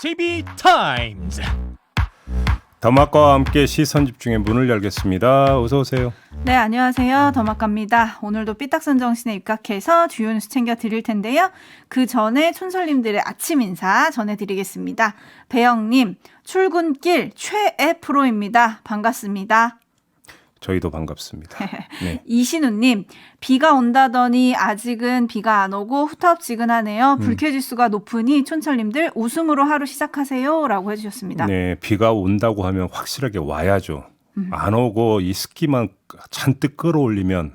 JB타임즈. 더마과와 함께 시선 집중의 문을 열겠습니다. 어서 오세요. 네, 안녕하세요. 더마카입니다. 오늘도 삐딱선 정신에 입각해서 주요 뉴스 챙겨드릴 텐데요. 그 전에 촌설님들의 아침 인사 전해드리겠습니다. 배영님, 출근길 최애 프로입니다. 반갑습니다. 저희도 반갑습니다. 네. 이신우님, 비가 온다더니 아직은 비가 안 오고 후텁지근하네요. 불쾌지수가 높으니 촌철님들 웃음으로 하루 시작하세요. 라고 해주셨습니다. 네, 비가 온다고 하면 확실하게 와야죠. 안 오고 이 습기만 잔뜩 끌어올리면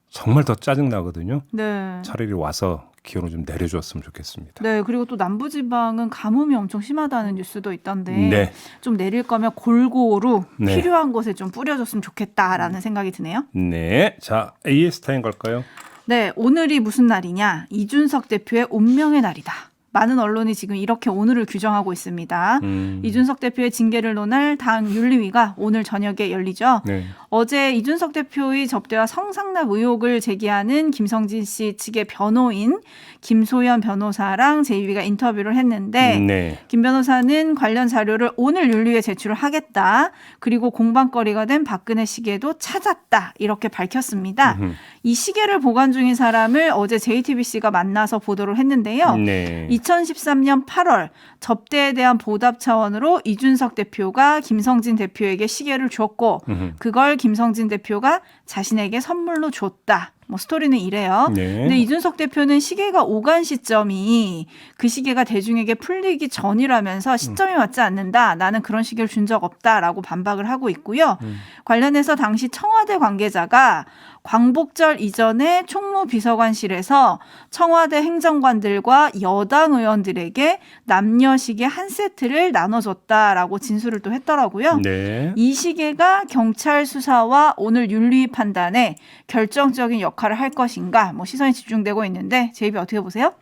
정말 더 짜증나거든요. 네. 차라리 와서 기온을 좀 내려줬으면 좋겠습니다. 네, 그리고 또 남부지방은 가뭄이 엄청 심하다는 뉴스도 있던데 네. 좀 내릴 거면 골고루 네. 필요한 곳에 좀 뿌려줬으면 좋겠다라는 생각이 드네요. 네, 자 AS 타임 갈까요? 네, 오늘이 무슨 날이냐? 이준석 대표의 운명의 날이다. 많은 언론이 지금 이렇게 오늘을 규정하고 있습니다. 이준석 대표의 징계를 논할 당 윤리위가 오늘 저녁에 열리죠. 네. 어제 이준석 대표의 접대와 성상납 의혹을 제기하는 김성진 씨 측의 변호인 김소연 변호사랑 제2위가 인터뷰를 했는데 네. 김 변호사는 관련 자료를 오늘 윤리위에 제출을 하겠다. 그리고 공방거리가 된 박근혜 시계도 찾았다. 이렇게 밝혔습니다. 이 시계를 보관 중인 사람을 어제 JTBC가 만나서 보도를 했는데요. 네. 2013년 8월 접대에 대한 보답 차원으로 이준석 대표가 김성진 대표에게 시계를 줬고 그걸 김성진 대표가 자신에게 선물로 줬다. 뭐 스토리는 이래요. 네. 근데 이준석 대표는 시계가 오간 시점이 그 시계가 대중에게 풀리기 전이라면서 시점이 맞지 않는다. 나는 그런 시계를 준 적 없다라고 반박을 하고 있고요. 관련해서 당시 청와대 관계자가 광복절 이전에 총무비서관실에서 청와대 행정관들과 여당 의원들에게 남녀 시계 한 세트를 나눠줬다라고 진술을 또 했더라고요. 네. 이 시계가 경찰 수사와 오늘 윤리 판단에 결정적인 역할을 할 것인가 뭐 시선이 집중되고 있는데 제이비 어떻게 보세요?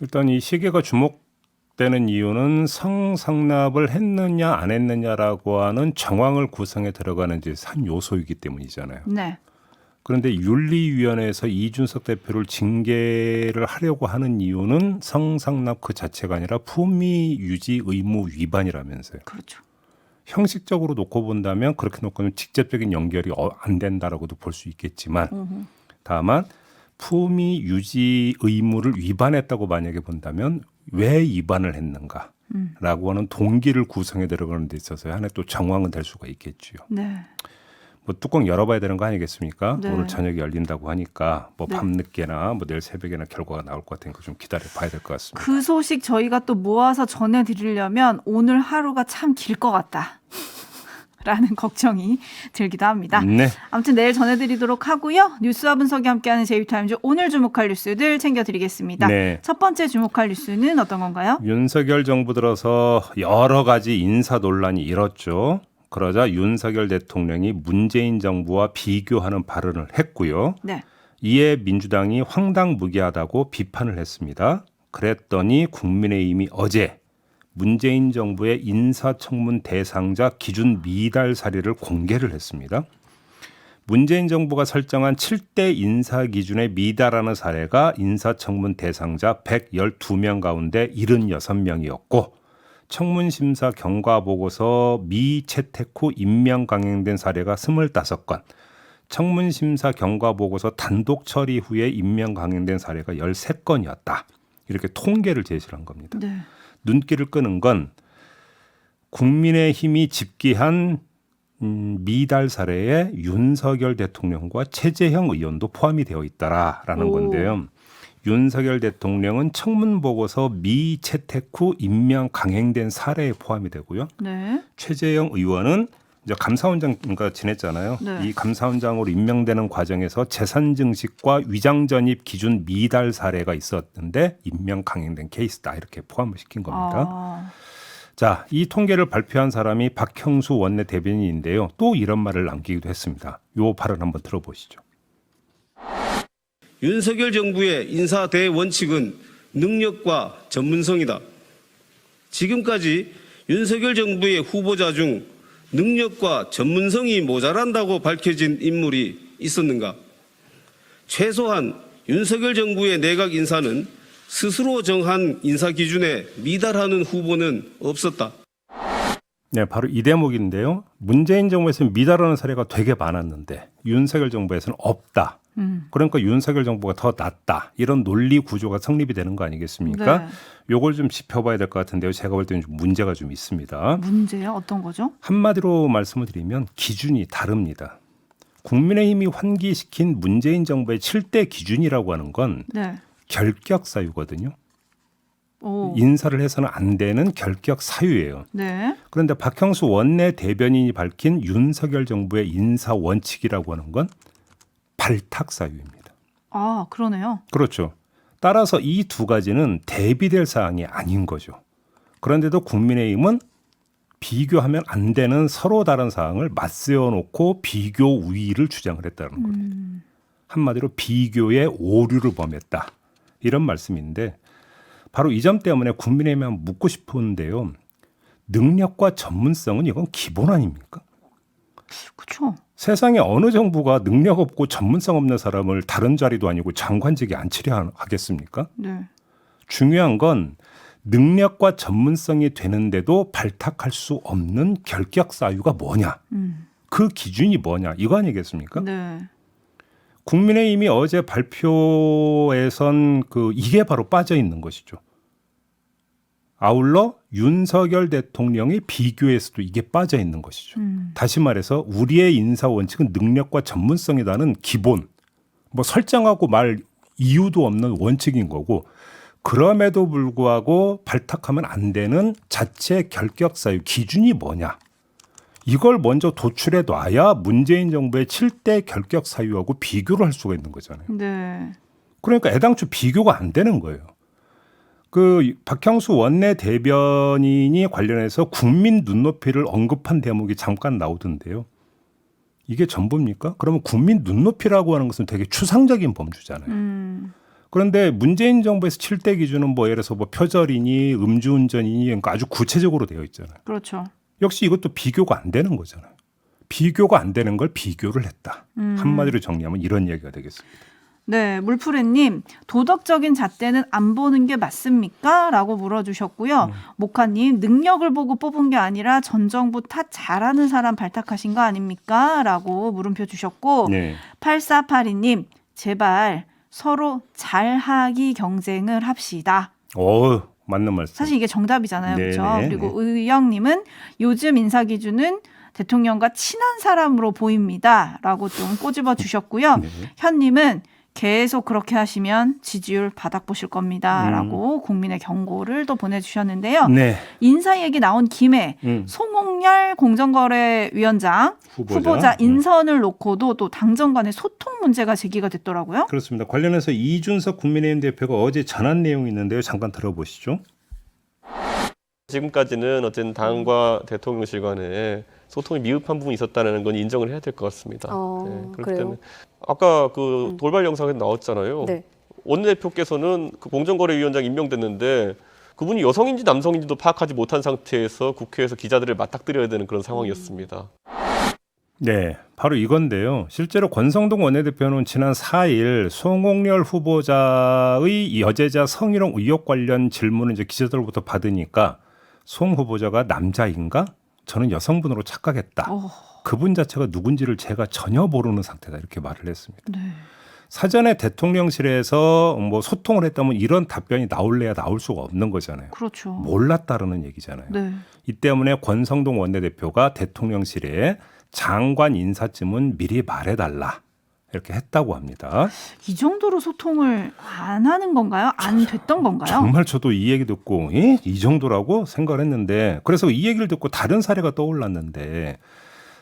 일단 이 시계가 주목되는 이유는 성상납을 했느냐 안 했느냐라고 하는 정황을 구성에 들어가는 이제 한 요소이기 때문이잖아요. 네. 그런데 윤리위원회에서 이준석 대표를 징계를 하려고 하는 이유는 성상납 그 자체가 아니라 품위 유지 의무 위반이라면서요. 그렇죠. 형식적으로 놓고 본다면 그렇게 놓고는 직접적인 연결이 안 된다라고도 볼 수 있겠지만 다만 품위 유지 의무를 위반했다고 만약에 본다면 왜 위반을 했는가라고 하는 동기를 구성해 들어가는 데 있어서 하나의 또 정황은 될 수가 있겠죠. 네. 뭐 뚜껑 열어봐야 되는 거 아니겠습니까? 네. 오늘 저녁에 열린다고 하니까 뭐 네. 밤늦게나 뭐 내일 새벽에나 결과가 나올 것 같으니까 좀 기다려봐야 될 것 같습니다. 그 소식 저희가 또 모아서 전해드리려면 오늘 하루가 참 길 것 같다. 라는 걱정이 들기도 합니다. 네. 아무튼 내일 전해드리도록 하고요. 뉴스와 분석이 함께하는 제이비타임즈 오늘 주목할 뉴스들 챙겨드리겠습니다. 네. 첫 번째 주목할 뉴스는 어떤 건가요? 윤석열 정부 들어서 여러 가지 인사 논란이 일었죠. 그러자 윤석열 대통령이 문재인 정부와 비교하는 발언을 했고요. 네. 이에 민주당이 황당무계하다고 비판을 했습니다. 그랬더니 국민의힘이 어제 문재인 정부의 인사청문 대상자 기준 미달 사례를 공개를 했습니다. 문재인 정부가 설정한 7대 인사 기준에 미달하는 사례가 인사청문 대상자 112명 가운데 76명이었고 청문심사 경과보고서 미채택 후 임명 강행된 사례가 25건, 청문심사 경과보고서 단독 처리 후에 임명 강행된 사례가 13건이었다. 이렇게 통계를 제시한 겁니다. 네. 눈길을 끄는 건 국민의힘이 집계한 미달 사례에 윤석열 대통령과 최재형 의원도 포함이 되어 있다라는 건데요. 윤석열 대통령은 청문 보고서 미채택 후 임명 강행된 사례에 포함이 되고요. 네. 최재형 의원은 이제 감사원장과 지냈잖아요. 네. 이 감사원장으로 임명되는 과정에서 재산 증식과 위장 전입 기준 미달 사례가 있었는데 임명 강행된 케이스다 이렇게 포함을 시킨 겁니다. 자, 이 통계를 발표한 사람이 박형수 원내 대변인인데요. 또 이런 말을 남기기도 했습니다. 요 발언 한번 들어보시죠. 윤석열 정부의 인사 대원칙은 능력과 전문성이다. 지금까지 윤석열 정부의 후보자 중 능력과 전문성이 모자란다고 밝혀진 인물이 있었는가? 최소한 윤석열 정부의 내각 인사는 스스로 정한 인사 기준에 미달하는 후보는 없었다. 네, 바로 이 대목인데요. 문재인 정부에서는 미달하는 사례가 되게 많았는데 윤석열 정부에서는 없다. 그러니까 윤석열 정부가 더 낫다. 이런 논리 구조가 성립이 되는 거 아니겠습니까? 네. 요걸 좀 짚어봐야 될 것 같은데요. 제가 볼 때는 좀 문제가 좀 있습니다. 문제요? 어떤 거죠? 한마디로 말씀을 드리면 기준이 다릅니다. 국민의힘이 환기시킨 문재인 정부의 7대 기준이라고 하는 건 네. 결격 사유거든요. 오. 인사를 해서는 안 되는 결격 사유예요. 네. 그런데 박형수 원내 대변인이 밝힌 윤석열 정부의 인사 원칙이라고 하는 건 발탁 사유입니다. 아, 그러네요. 그렇죠. 따라서 이 두 가지는 대비될 사항이 아닌 거죠. 그런데도 국민의힘은 비교하면 안 되는 서로 다른 사항을 맞세워 놓고 비교 우위를 주장을 했다는 거예요. 한마디로 비교의 오류를 범했다. 이런 말씀인데 바로 이 점 때문에 국민의힘에 한번 묻고 싶은데요. 능력과 전문성은 이건 기본 아닙니까? 그렇죠. 세상에 어느 정부가 능력 없고 전문성 없는 사람을 다른 자리도 아니고 장관직에 앉히려 하겠습니까? 네. 중요한 건 능력과 전문성이 되는데도 발탁할 수 없는 결격 사유가 뭐냐? 그 기준이 뭐냐? 이거 아니겠습니까? 네. 국민의힘이 어제 발표에선 이게 바로 빠져 있는 것이죠. 아울러 윤석열 대통령의 비교에서도 이게 빠져 있는 것이죠. 다시 말해서 우리의 인사 원칙은 능력과 전문성이라는 기본, 뭐 설정하고 말 이유도 없는 원칙인 거고 그럼에도 불구하고 발탁하면 안 되는 자체 결격 사유 기준이 뭐냐. 이걸 먼저 도출해 놔야 문재인 정부의 7대 결격 사유하고 비교를 할 수가 있는 거잖아요. 네. 그러니까 애당초 비교가 안 되는 거예요. 박형수 원내 대변인이 관련해서 국민 눈높이를 언급한 대목이 잠깐 나오던데요. 이게 전부입니까? 그러면 국민 눈높이라고 하는 것은 되게 추상적인 범주잖아요. 그런데 문재인 정부에서 7대 기준은 뭐 예를 들어서 뭐 표절이니 음주운전이니 그러니까 아주 구체적으로 되어 있잖아요. 그렇죠. 역시 이것도 비교가 안 되는 거잖아요. 비교가 안 되는 걸 비교를 했다. 한마디로 정리하면 이런 얘기가 되겠습니다. 네, 물푸레님 도덕적인 잣대는 안 보는 게 맞습니까? 라고 물어주셨고요. 모카님 능력을 보고 뽑은 게 아니라 전 정부 탓 잘하는 사람 발탁하신 거 아닙니까? 라고 물음표 주셨고 네. 8482님 제발 서로 잘하기 경쟁을 합시다. 맞는 말씀. 사실 이게 정답이잖아요. 네, 그렇죠? 네, 그리고 의영님은 요즘 인사 기준은 대통령과 친한 사람으로 보입니다. 라고 좀 꼬집어 주셨고요. 네. 현님은 계속 그렇게 하시면 지지율 바닥 보실 겁니다. 라고 국민의 경고를 또 보내주셨는데요. 네. 인사 얘기 나온 김에 송홍열 공정거래위원장 후보자 인선을 놓고도 또 당정 간의 소통 문제가 제기가 됐더라고요. 그렇습니다. 관련해서 이준석 국민의힘 대표가 어제 전한 내용이 있는데요. 잠깐 들어보시죠. 지금까지는 어쨌든 당과 대통령실 간에 소통이 미흡한 부분이 있었다는 건 인정을 해야 될 것 같습니다. 그렇기 그래요? 때문에 아까 돌발 영상에 나왔잖아요. 네. 원내대표께서는 공정거래위원장 임명됐는데 그분이 여성인지 남성인지도 파악하지 못한 상태에서 국회에서 기자들을 맞닥뜨려야 되는 그런 상황이었습니다. 네, 바로 이건데요. 실제로 권성동 원내대표는 지난 4일 송홍열 후보자의 여제자 성희롱 의혹 관련 질문을 이제 기자들로부터 받으니까 송 후보자가 남자인가? 저는 여성분으로 착각했다. 그분 자체가 누군지를 제가 전혀 모르는 상태다. 이렇게 말을 했습니다. 네. 사전에 대통령실에서 뭐 소통을 했다면 이런 답변이 나올래야 나올 수가 없는 거잖아요. 그렇죠. 몰랐다라는 얘기잖아요. 네. 이 때문에 권성동 원내대표가 대통령실에 장관 인사쯤은 미리 말해달라. 이렇게 했다고 합니다. 이 정도로 소통을 안 하는 건가요? 안 됐던 건가요? 정말 저도 이 얘기 듣고 이 정도라고 생각을 했는데 그래서 이 얘기를 듣고 다른 사례가 떠올랐는데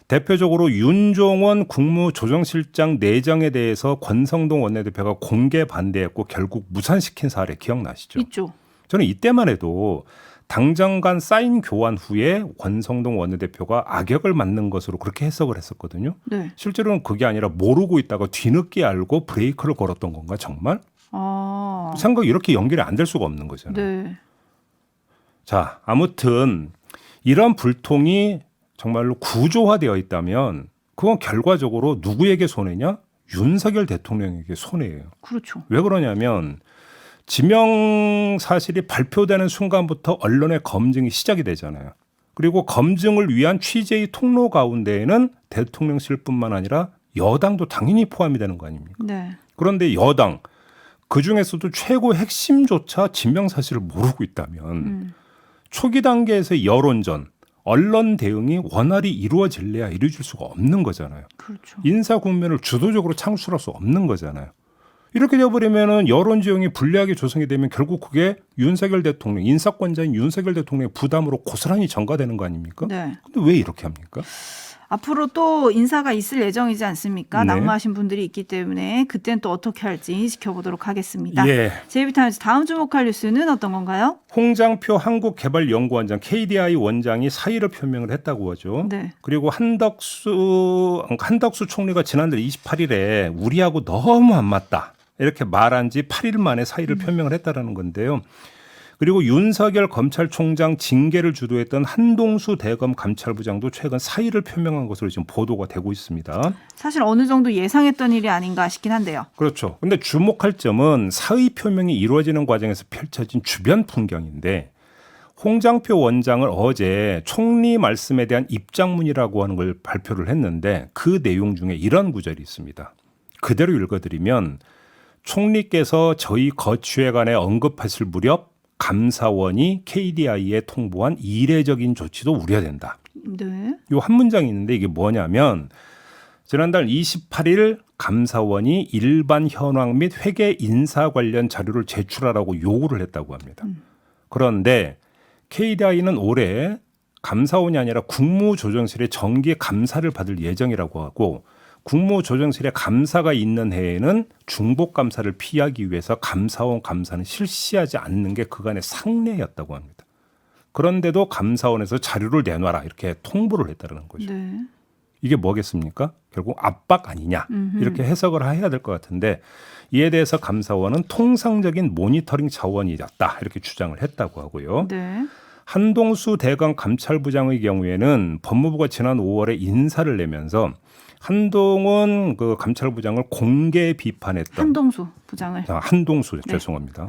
대표적으로 윤종원 국무조정실장 내정에 대해서 권성동 원내대표가 공개 반대했고 결국 무산시킨 사례 기억나시죠? 있죠. 저는 이때만 해도 당정 간 사인 교환 후에 권성동 원내대표가 악역을 맡는 것으로 그렇게 해석을 했었거든요. 네. 실제로는 그게 아니라 모르고 있다가 뒤늦게 알고 브레이크를 걸었던 건가 정말? 생각이 이렇게 연결이 안 될 수가 없는 거잖아요. 네. 자, 아무튼 이런 불통이 정말로 구조화되어 있다면 그건 결과적으로 누구에게 손해냐? 윤석열 대통령에게 손해예요. 그렇죠. 왜 그러냐면 지명 사실이 발표되는 순간부터 언론의 검증이 시작이 되잖아요. 그리고 검증을 위한 취재의 통로 가운데에는 대통령실뿐만 아니라 여당도 당연히 포함이 되는 거 아닙니까? 네. 그런데 여당 그중에서도 최고 핵심조차 진명 사실을 모르고 있다면 초기 단계에서 여론전, 언론 대응이 원활히 이루어질래야 이루어질 수가 없는 거잖아요. 그렇죠. 인사 국면을 주도적으로 창출할 수 없는 거잖아요. 이렇게 되어버리면은 여론 지형이 불리하게 조성이 되면 결국 그게 윤석열 대통령, 인사권자인 윤석열 대통령의 부담으로 고스란히 전가되는 거 아닙니까? 네. 근데 왜 이렇게 합니까? 앞으로 또 인사가 있을 예정이지 않습니까? 네. 낙마하신 분들이 있기 때문에 그때는 또 어떻게 할지 지켜보도록 하겠습니다. 예. JB타임즈 다음 주목할 뉴스는 어떤 건가요? 홍장표 한국개발연구원장 KDI 원장이 사의를 표명을 했다고 하죠. 네. 그리고 한덕수 총리가 지난달 28일에 우리하고 너무 안 맞다. 이렇게 말한 지 8일 만에 사의를 표명을 했다라는 건데요. 그리고 윤석열 검찰총장 징계를 주도했던 한동수 대검 감찰부장도 최근 사의를 표명한 것으로 지금 보도가 되고 있습니다. 사실 어느 정도 예상했던 일이 아닌가 싶긴 한데요. 그렇죠. 근데 주목할 점은 사의 표명이 이루어지는 과정에서 펼쳐진 주변 풍경인데 홍장표 원장을 어제 총리 말씀에 대한 입장문이라고 하는 걸 발표를 했는데 그 내용 중에 이런 구절이 있습니다. 그대로 읽어드리면 총리께서 저희 거취에 관해 언급하실 무렵 감사원이 KDI에 통보한 이례적인 조치도 우려된다. 네. 요 한 문장이 있는데 이게 뭐냐면 지난달 28일 감사원이 일반 현황 및 회계 인사 관련 자료를 제출하라고 요구를 했다고 합니다. 그런데 KDI는 올해 감사원이 아니라 국무조정실의 정기 감사를 받을 예정이라고 하고 국무조정실에 감사가 있는 해에는 중복감사를 피하기 위해서 감사원 감사는 실시하지 않는 게 그간의 상례였다고 합니다. 그런데도 감사원에서 자료를 내놔라 이렇게 통보를 했다는 거죠. 네. 이게 뭐겠습니까? 결국 압박 아니냐 이렇게 해석을 해야 될 것 같은데 이에 대해서 감사원은 통상적인 모니터링 차원이었다 이렇게 주장을 했다고 하고요. 네. 한동수 대검 감찰부장의 경우에는 법무부가 지난 5월에 인사를 내면서 한동훈 그 감찰부장을 공개 비판했던 한동수 부장을. 한동수 죄송합니다.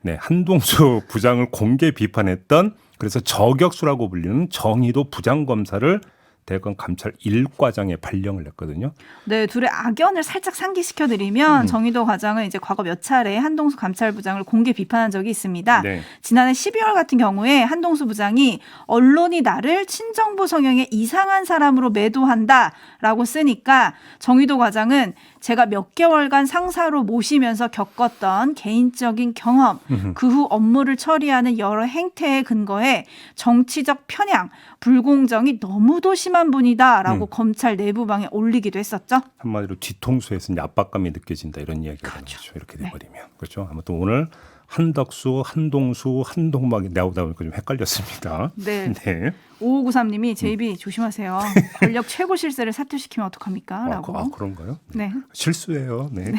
네, 한동수 부장을 공개 비판했던 그래서 저격수라고 불리는 정의도 부장검사를 대검 감찰 1과장에 발령을 냈거든요. 네, 둘의 악연을 살짝 상기시켜드리면 정의도 과장은 이제 과거 몇 차례 한동수 감찰부장을 공개 비판한 적이 있습니다. 네. 지난해 12월 같은 경우에 한동수 부장이 언론이 나를 친정부 성향의 이상한 사람으로 매도한다라고 쓰니까 정의도 과장은 제가 몇 개월간 상사로 모시면서 겪었던 개인적인 경험, 그 후 업무를 처리하는 여러 행태에 근거해 정치적 편향, 불공정이 너무도 심한 분이다라고 검찰 내부방에 올리기도 했었죠. 한마디로 뒤통수에서 이제 압박감이 느껴진다 이런 이야기가 나오죠. 이렇게 돼버리면. 그렇죠. 아무튼 오늘 한덕수, 한동수, 한동막이 나오다 보니까 좀 헷갈렸습니다. 네. 네. 5593님이 JB 조심하세요. 권력 최고 실세를 사퇴시키면 어떡합니까? 라고. 그런가요? 네. 실수예요. 네.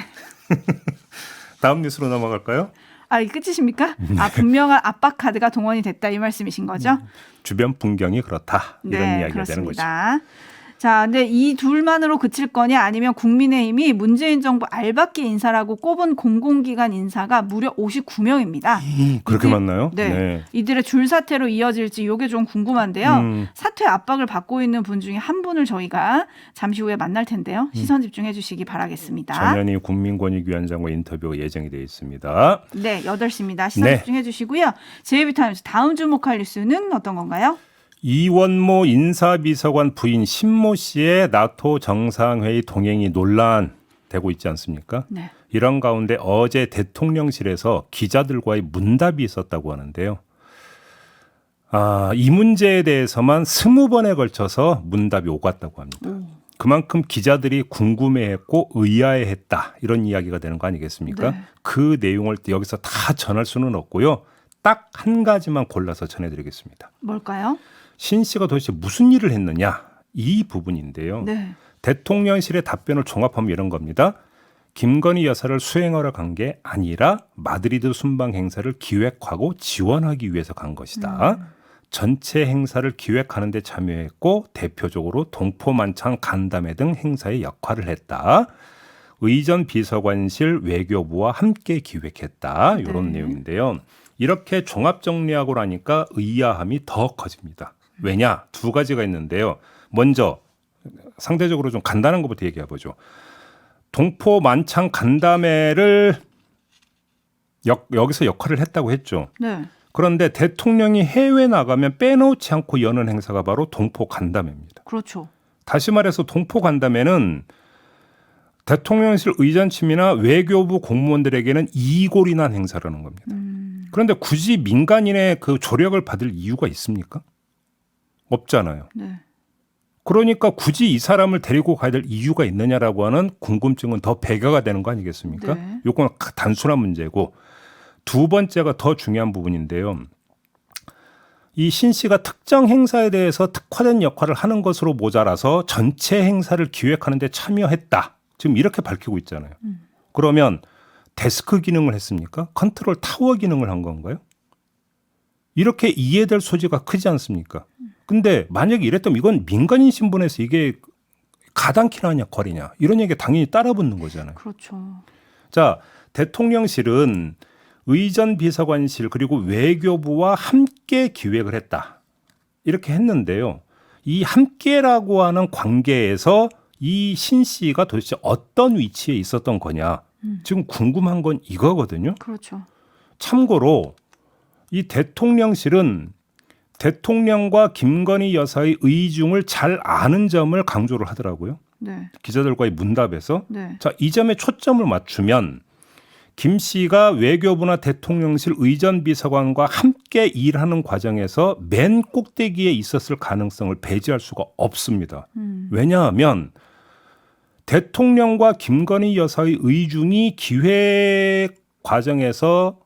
다음 뉴스로 넘어갈까요? 아, 이게 끝이십니까? 아, 분명한 압박 카드가 동원이 됐다 이 말씀이신 거죠? 주변 풍경이 그렇다. 이런 네, 이야기가 되는 거죠. 그렇습니다. 자, 근데 이 둘만으로 그칠 거냐 아니면 국민의힘이 문재인 정부 알박기 인사라고 꼽은 공공기관 인사가 무려 59명입니다. 그렇게 많나요? 네. 이들의 줄 사퇴로 이어질지 이게 좀 궁금한데요. 사퇴 압박을 받고 있는 분 중에 한 분을 저희가 잠시 후에 만날 텐데요. 시선 집중해 주시기 바라겠습니다. 전현희 국민권익위원장과 인터뷰가 예정이 되어 있습니다. 네, 8시입니다. 시선 네. 집중해 주시고요. JB타임즈 다음 주목할 뉴스는 어떤 건가요? 이원모 인사비서관 부인 신모 씨의 나토 정상회의 동행이 논란되고 있지 않습니까? 네. 이런 가운데 어제 대통령실에서 기자들과의 문답이 있었다고 하는데요. 이 문제에 대해서만 20번에 걸쳐서 문답이 오갔다고 합니다. 그만큼 기자들이 궁금해했고 의아해했다 이런 이야기가 되는 거 아니겠습니까? 네. 그 내용을 여기서 다 전할 수는 없고요. 딱 한 가지만 골라서 전해드리겠습니다. 뭘까요? 신 씨가 도대체 무슨 일을 했느냐 이 부분인데요. 네. 대통령실의 답변을 종합하면 이런 겁니다. 김건희 여사를 수행하러 간 게 아니라 마드리드 순방 행사를 기획하고 지원하기 위해서 간 것이다. 전체 행사를 기획하는 데 참여했고 대표적으로 동포만찬 간담회 등 행사에 역할을 했다. 의전 비서관실 외교부와 함께 기획했다. 이런 네. 내용인데요. 이렇게 종합 정리하고 나니까 의아함이 더 커집니다. 왜냐? 두 가지가 있는데요. 먼저 상대적으로 좀 간단한 것부터 얘기해 보죠. 동포 만창 간담회를 여기서 역할을 했다고 했죠. 네. 그런데 대통령이 해외 나가면 빼놓지 않고 여는 행사가 바로 동포 간담회입니다. 그렇죠. 다시 말해서 동포 간담회는 대통령실 의전침이나 외교부 공무원들에게는 이골이 난 행사라는 겁니다. 그런데 굳이 민간인의 그 조력을 받을 이유가 있습니까? 없잖아요. 네. 그러니까 굳이 이 사람을 데리고 가야 될 이유가 있느냐라고 하는 궁금증은 더 배가가 되는 거 아니겠습니까? 네. 이건 단순한 문제고 두 번째가 더 중요한 부분인데요. 이 신 씨가 특정 행사에 대해서 특화된 역할을 하는 것으로 모자라서 전체 행사를 기획하는 데 참여했다. 지금 이렇게 밝히고 있잖아요. 그러면 데스크 기능을 했습니까? 컨트롤 타워 기능을 한 건가요? 이렇게 이해될 소지가 크지 않습니까? 근데 만약에 이랬다면 이건 민간인 신분에서 이게 가당키나 역할이냐 이런 얘기가 당연히 따라붙는 거잖아요. 그렇죠. 자, 대통령실은 의전 비서관실 그리고 외교부와 함께 기획을 했다. 이렇게 했는데요. 이 함께라고 하는 관계에서 이 신 씨가 도대체 어떤 위치에 있었던 거냐. 지금 궁금한 건 이거거든요. 그렇죠. 참고로 이 대통령실은 대통령과 김건희 여사의 의중을 잘 아는 점을 강조를 하더라고요. 네. 기자들과의 문답에서. 네. 자, 이 점에 초점을 맞추면 김 씨가 외교부나 대통령실 의전비서관과 함께 일하는 과정에서 맨 꼭대기에 있었을 가능성을 배제할 수가 없습니다. 왜냐하면 대통령과 김건희 여사의 의중이 기획 과정에서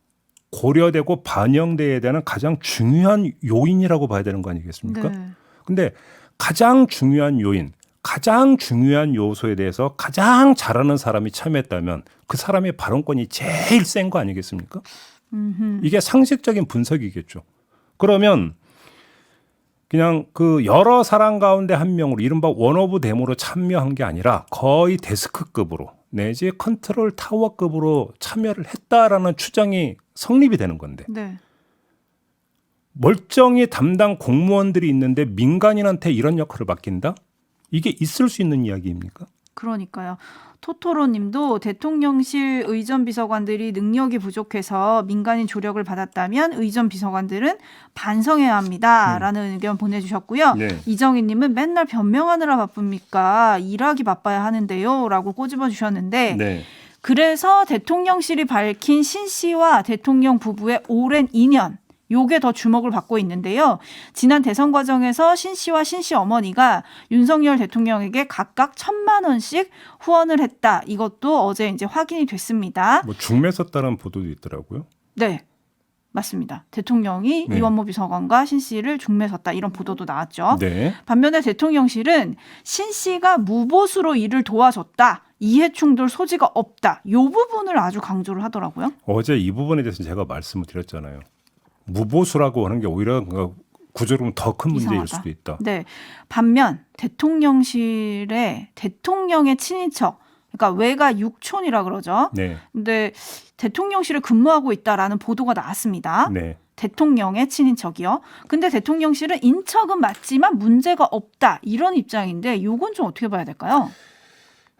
고려되고 반영돼야 되는 가장 중요한 요인이라고 봐야 되는 거 아니겠습니까? 네. 근데 가장 중요한 요인, 가장 중요한 요소에 대해서 가장 잘하는 사람이 참여했다면 그 사람의 발언권이 제일 센 거 아니겠습니까? 이게 상식적인 분석이겠죠. 그러면 그냥 그 여러 사람 가운데 한 명으로 이른바 원오브 댐으로 참여한 게 아니라 거의 데스크급으로 내지 컨트롤 타워급으로 참여를 했다라는 추정이 성립이 되는 건데 네. 멀쩡히 담당 공무원들이 있는데 민간인한테 이런 역할을 맡긴다? 이게 있을 수 있는 이야기입니까? 그러니까요. 토토로님도 대통령실 의전 비서관들이 능력이 부족해서 민간인 조력을 받았다면 의전 비서관들은 반성해야 합니다라는 의견 보내주셨고요. 네. 이정희님은 맨날 변명하느라 바쁩니까? 일하기 바빠야 하는데요라고 꼬집어 주셨는데 네. 그래서 대통령실이 밝힌 신 씨와 대통령 부부의 오랜 인연 요게 더 주목을 받고 있는데요. 지난 대선 과정에서 신 씨와 신 씨 어머니가 윤석열 대통령에게 각각 1,000만 원씩 후원을 했다. 이것도 어제 이제 확인이 됐습니다. 뭐 중매 썼다는 보도도 있더라고요. 네. 맞습니다. 대통령이 네. 이원모 비서관과 신 씨를 중매섰다. 이런 보도도 나왔죠. 네. 반면에 대통령실은 신 씨가 무보수로 일을 도와줬다. 이해충돌 소지가 없다. 이 부분을 아주 강조를 하더라고요. 어제 이 부분에 대해서 제가 말씀을 드렸잖아요. 무보수라고 하는 게 오히려 구조로는 더 큰 문제일 이상하다. 수도 있다. 네. 반면 대통령실에 대통령의 친인척, 그러니까 외가 육촌이라 그러죠. 네. 근데 대통령실에 근무하고 있다라는 보도가 나왔습니다. 네. 대통령의 친인척이요. 근데 대통령실은 인척은 맞지만 문제가 없다. 이런 입장인데 이건 좀 어떻게 봐야 될까요?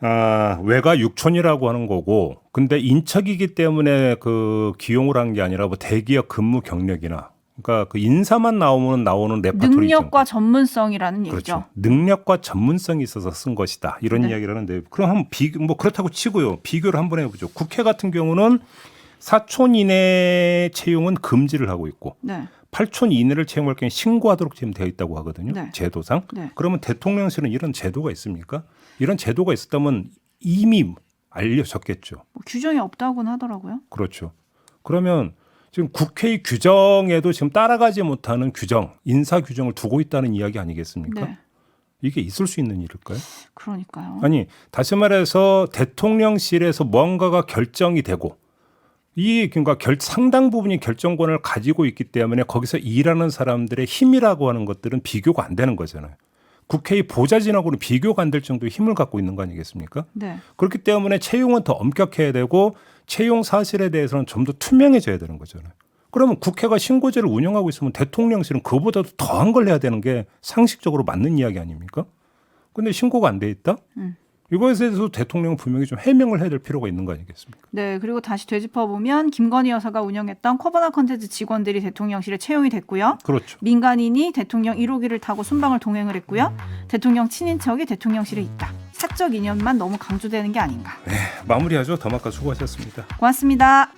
아, 외가 육촌이라고 하는 거고, 근데 인척이기 때문에 그 기용을 한 게 아니라 뭐 대기업 근무 경력이나, 그러니까 그 인사만 나오는 레파토리 능력과 전문성이라는 얘기죠. 그렇죠. 능력과 전문성이 있어서 쓴 것이다. 이런 네. 이야기를 하는데, 그럼 한번 뭐 그렇다고 치고요. 비교를 한번 해보죠. 국회 같은 경우는 사촌 이내 채용은 금지를 하고 있고, 네. 8촌 이내를 채용할 경우 신고하도록 지금 되어 있다고 하거든요. 네. 제도상. 네. 그러면 대통령실은 이런 제도가 있습니까? 이런 제도가 있었다면 이미 알려졌겠죠. 뭐 규정이 없다고는 하더라고요. 그렇죠. 그러면 지금 국회의 규정에도 지금 따라가지 못하는 규정, 인사 규정을 두고 있다는 이야기 아니겠습니까? 네. 이게 있을 수 있는 일일까요? 그러니까요. 아니, 다시 말해서 대통령실에서 뭔가가 결정이 되고 이 그러니까 상당 부분이 결정권을 가지고 있기 때문에 거기서 일하는 사람들의 힘이라고 하는 것들은 비교가 안 되는 거잖아요. 국회의 보좌진하고는 비교가 안 될 정도의 힘을 갖고 있는 거 아니겠습니까? 네. 그렇기 때문에 채용은 더 엄격해야 되고 채용 사실에 대해서는 좀 더 투명해져야 되는 거잖아요. 그러면 국회가 신고제를 운영하고 있으면 대통령실은 그보다도 더한 걸 해야 되는 게 상식적으로 맞는 이야기 아닙니까? 근데 신고가 안 돼 있다? 이거에 대해서 대통령은 분명히 좀 해명을 해야 될 필요가 있는 거 아니겠습니까? 네, 그리고 다시 되짚어보면 김건희 여사가 운영했던 커버나 컨텐츠 직원들이 대통령실에 채용이 됐고요. 그렇죠. 민간인이 대통령 1호기를 타고 순방을 동행을 했고요. 대통령 친인척이 대통령실에 있다. 사적 인연만 너무 강조되는 게 아닌가. 마무리하죠. 더마카 수고하셨습니다. 고맙습니다.